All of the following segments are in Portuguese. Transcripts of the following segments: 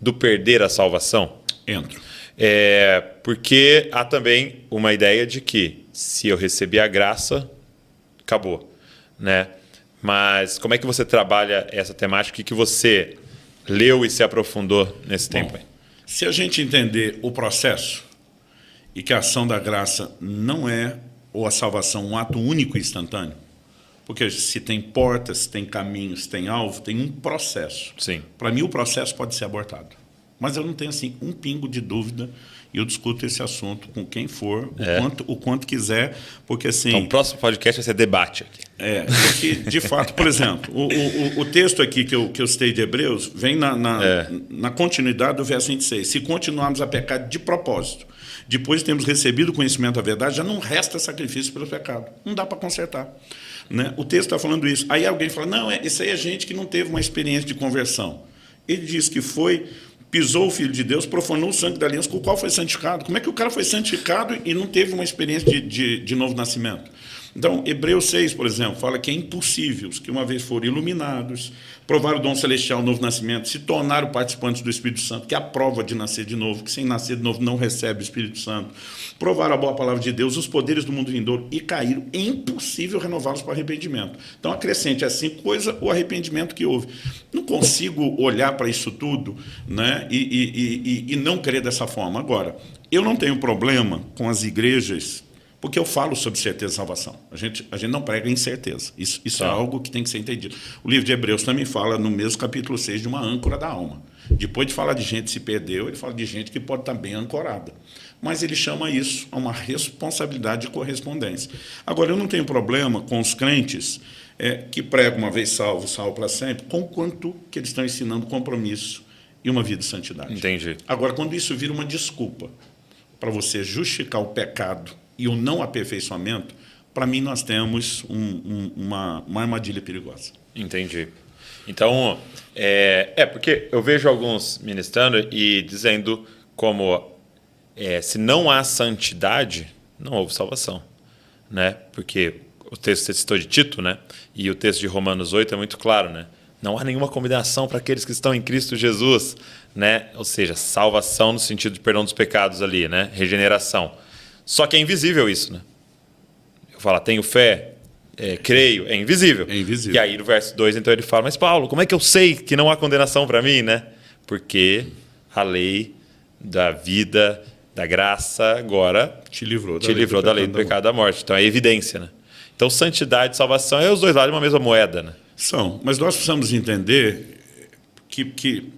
do perder a salvação? Entro. Porque há também uma ideia de que se eu receber a graça, acabou, né? Mas como é que você trabalha essa temática? O que você leu e se aprofundou nesse tempo aí? Se a gente entender o processo e que a ação da graça não é, ou a salvação, um ato único e instantâneo, porque se tem portas, se tem caminhos, se tem alvo, tem um processo. Sim. Para mim, o processo pode ser abortado. Mas eu não tenho assim um pingo de dúvida e eu discuto esse assunto com quem for, o quanto quiser, porque assim... Então, o próximo podcast vai ser debate aqui. Porque, de fato, por exemplo, o texto aqui que eu citei de Hebreus vem na continuidade do verso 26. Se continuarmos a pecar de propósito, depois de termos recebido o conhecimento da verdade, já não resta sacrifício pelo pecado. Não dá para consertar. Né? O texto está falando isso. Aí alguém fala, não, isso aí é gente que não teve uma experiência de conversão. Ele diz que pisou o Filho de Deus, profanou o sangue da aliança com o qual foi santificado. Como é que o cara foi santificado e não teve uma experiência de novo nascimento? Então, Hebreus 6, por exemplo, fala que é impossível os que uma vez foram iluminados, provaram o dom celestial, o novo nascimento, se tornaram participantes do Espírito Santo, que é a prova de nascer de novo, que sem nascer de novo não recebe o Espírito Santo, provaram a boa palavra de Deus, os poderes do mundo vindouro e caíram. É impossível renová-los para arrependimento. Então, acrescente as 5 coisas, o arrependimento que houve. Não consigo olhar para isso tudo, né, e não crer dessa forma. Agora, eu não tenho problema com as igrejas, porque eu falo sobre certeza e salvação. A gente não prega incerteza. Isso é algo que tem que ser entendido. O livro de Hebreus também fala, no mesmo capítulo 6, de uma âncora da alma. Depois de falar de gente que se perdeu, ele fala de gente que pode estar bem ancorada. Mas ele chama isso a uma responsabilidade de correspondência. Agora, eu não tenho problema com os crentes que pregam uma vez salvo, salvo para sempre, com quanto que eles estão ensinando compromisso e uma vida de santidade. Entendi. Agora, quando isso vira uma desculpa para você justificar o pecado e o não aperfeiçoamento, para mim nós temos uma armadilha perigosa. Entendi. Então, porque eu vejo alguns ministrando e dizendo como se não há santidade, não houve salvação, né? Porque o texto que você citou de Tito, né? E o texto de Romanos 8 é muito claro, né? Não há nenhuma condenação para aqueles que estão em Cristo Jesus, né? Ou seja, salvação no sentido de perdão dos pecados ali, né? Regeneração. Só que é invisível isso, né? Eu falo, tenho fé, creio, é invisível. É invisível. E aí no verso 2, então ele fala, mas Paulo, como é que eu sei que não há condenação para mim, né? Porque a lei da vida, da graça, agora te livrou da lei do pecado e da morte. Então é evidência, né? Então santidade e salvação é os dois lados de uma mesma moeda, né? São, mas nós precisamos entender que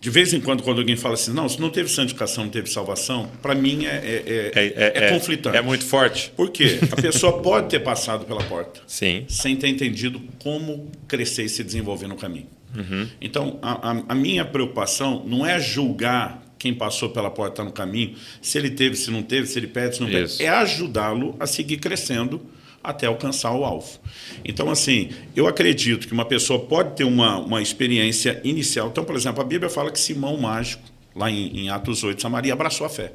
de vez em quando alguém fala assim, não, se não teve santificação, não teve salvação, para mim é conflitante. É muito forte. Por quê? A pessoa pode ter passado pela porta, sim, sem ter entendido como crescer e se desenvolver no caminho. Uhum. Então, a minha preocupação não é julgar quem passou pela porta no caminho, se ele teve, se não teve, se ele perde, se não perde. É ajudá-lo a seguir crescendo até alcançar o alvo. Então, assim, eu acredito que uma pessoa pode ter uma experiência inicial. Então, por exemplo, a Bíblia fala que Simão Mágico, lá em Atos 8, Samaria, abraçou a fé.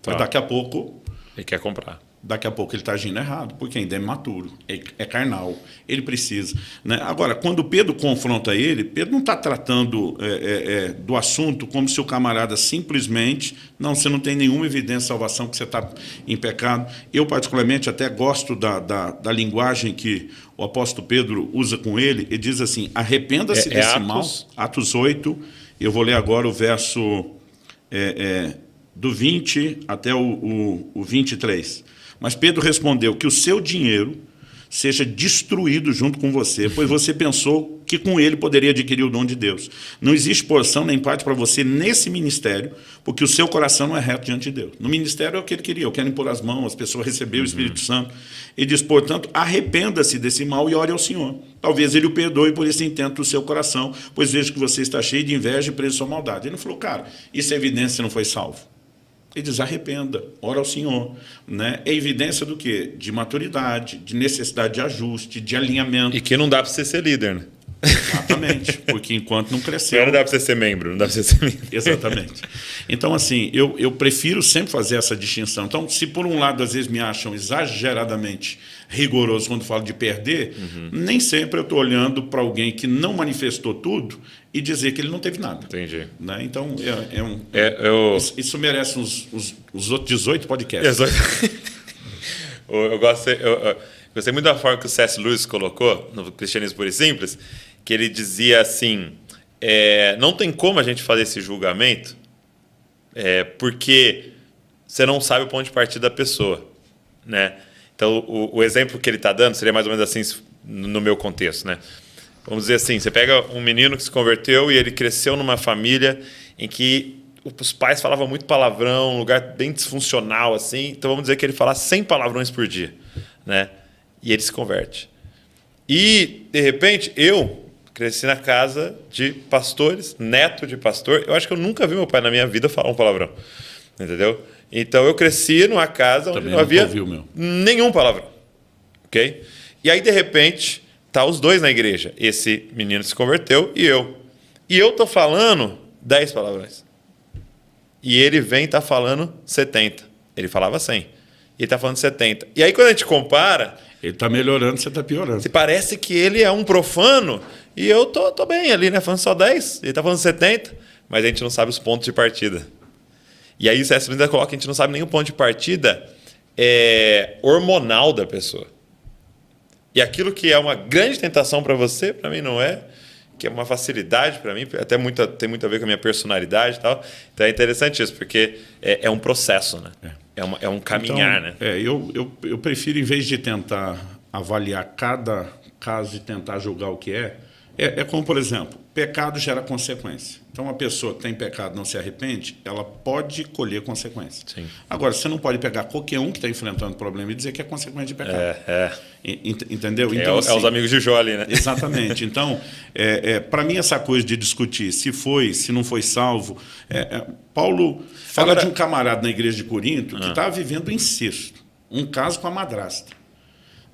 Mas daqui a pouco... ele quer comprar. Daqui a pouco ele está agindo errado, porque ainda é imaturo, é carnal, ele precisa. Né? Agora, quando Pedro confronta ele, Pedro não está tratando do assunto como se o camarada simplesmente, não, você não tem nenhuma evidência de salvação, que você está em pecado. Eu, particularmente, até gosto da linguagem que o apóstolo Pedro usa com ele, ele diz assim, arrependa-se desse mal. Atos 8, eu vou ler agora o verso do 20 até o 23. Mas Pedro respondeu que o seu dinheiro seja destruído junto com você, pois você pensou que com ele poderia adquirir o dom de Deus. Não existe porção nem parte para você nesse ministério, porque o seu coração não é reto diante de Deus. No ministério é o que ele queria, eu quero impor as mãos, as pessoas receber o Espírito Santo. Ele diz, portanto, arrependa-se desse mal e ore ao Senhor. Talvez ele o perdoe por esse intento do seu coração, pois vejo que você está cheio de inveja e preso à sua maldade. Ele não falou, cara, isso é evidência que você não foi salvo. Ele diz, arrependa, ora ao Senhor. Né? É evidência do quê? De maturidade, de necessidade de ajuste, de alinhamento. E que não dá para você ser líder, né? Exatamente, porque enquanto não cresceu... Não dá para você ser membro, não dá para você ser membro. Exatamente. Então, assim, eu prefiro sempre fazer essa distinção. Então, se por um lado, às vezes, me acham exageradamente rigoroso quando falo de perder, nem sempre eu estou olhando para alguém que não manifestou tudo e dizer que ele não teve nada. Entendi. Né? Então, isso merece os outros 18 podcasts. Eu gostei muito da forma que o C.S. Lewis colocou no Cristianismo Puro e Simples, que ele dizia assim, não tem como a gente fazer esse julgamento porque você não sabe o ponto de partida da pessoa, né? Então, o exemplo que ele está dando seria mais ou menos assim no meu contexto, né? Vamos dizer assim, você pega um menino que se converteu e ele cresceu numa família em que os pais falavam muito palavrão, um lugar bem disfuncional, assim. Então, vamos dizer que ele fala 100 palavrões por dia, né? E ele se converte. E, de repente, eu cresci na casa de pastores, neto de pastor. Eu acho que eu nunca vi meu pai na minha vida falar um palavrão, entendeu? Então, eu cresci numa casa onde não havia nenhum palavrão, ok? E aí, de repente, tá os dois na igreja. Esse menino se converteu e eu. E eu tô falando 10 palavrões. E ele vem e tá falando 70. Ele falava 100. E tá falando 70. E aí, quando a gente compara... Ele tá melhorando, você tá piorando. Parece que ele é um profano e eu tô bem ali, né? Falando só 10. Ele tá falando 70. Mas a gente não sabe os pontos de partida. E aí o C.S. Lewis coloca que a gente não sabe nem o ponto de partida hormonal da pessoa. E aquilo que é uma grande tentação para você, para mim não é, que é uma facilidade para mim, até tem muito a ver com a minha personalidade e tal. Então é interessante isso, porque é um processo, né? É um caminhar, então, né? Eu prefiro, em vez de tentar avaliar cada caso e tentar julgar o que é como, por exemplo, pecado gera consequência. Então, uma pessoa que tem pecado e não se arrepende, ela pode colher consequências. Sim. Agora, você não pode pegar qualquer um que está enfrentando problema e dizer que é consequência de pecado. Entendeu? Então, assim, os amigos de Jó ali, né? Exatamente. Então, para mim, essa coisa de discutir se não foi salvo... Paulo fala de um camarada na igreja de Corinto que estava vivendo incesto. Um caso com a madrasta.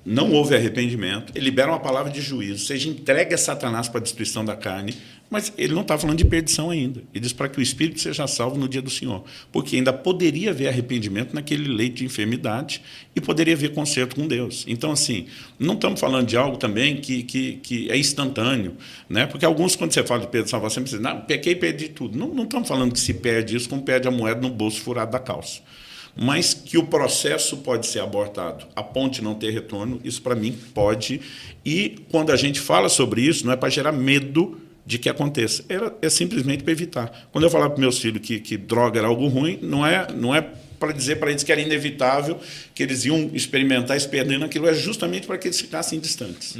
Não houve arrependimento, ele libera uma palavra de juízo, ou seja, entrega Satanás para a destruição da carne, mas ele não está falando de perdição ainda. Ele diz para que o espírito seja salvo no dia do Senhor, porque ainda poderia haver arrependimento naquele leito de enfermidade e poderia haver conserto com Deus. Então, assim, não estamos falando de algo também que é instantâneo, né? Porque alguns, quando você fala de perda de salvação, você diz, não, pequei e perdi tudo. Não estamos falando que se perde isso como perde a moeda no bolso furado da calça. Mas que o processo pode ser abortado a ponto de não ter retorno, isso para mim pode. E quando a gente fala sobre isso, não é para gerar medo de que aconteça, é simplesmente para evitar. Quando eu falar para meus filhos que droga era algo ruim, não é para dizer para eles que era inevitável, que eles iam experimentar se perdendo aquilo, é justamente para que eles ficassem distantes.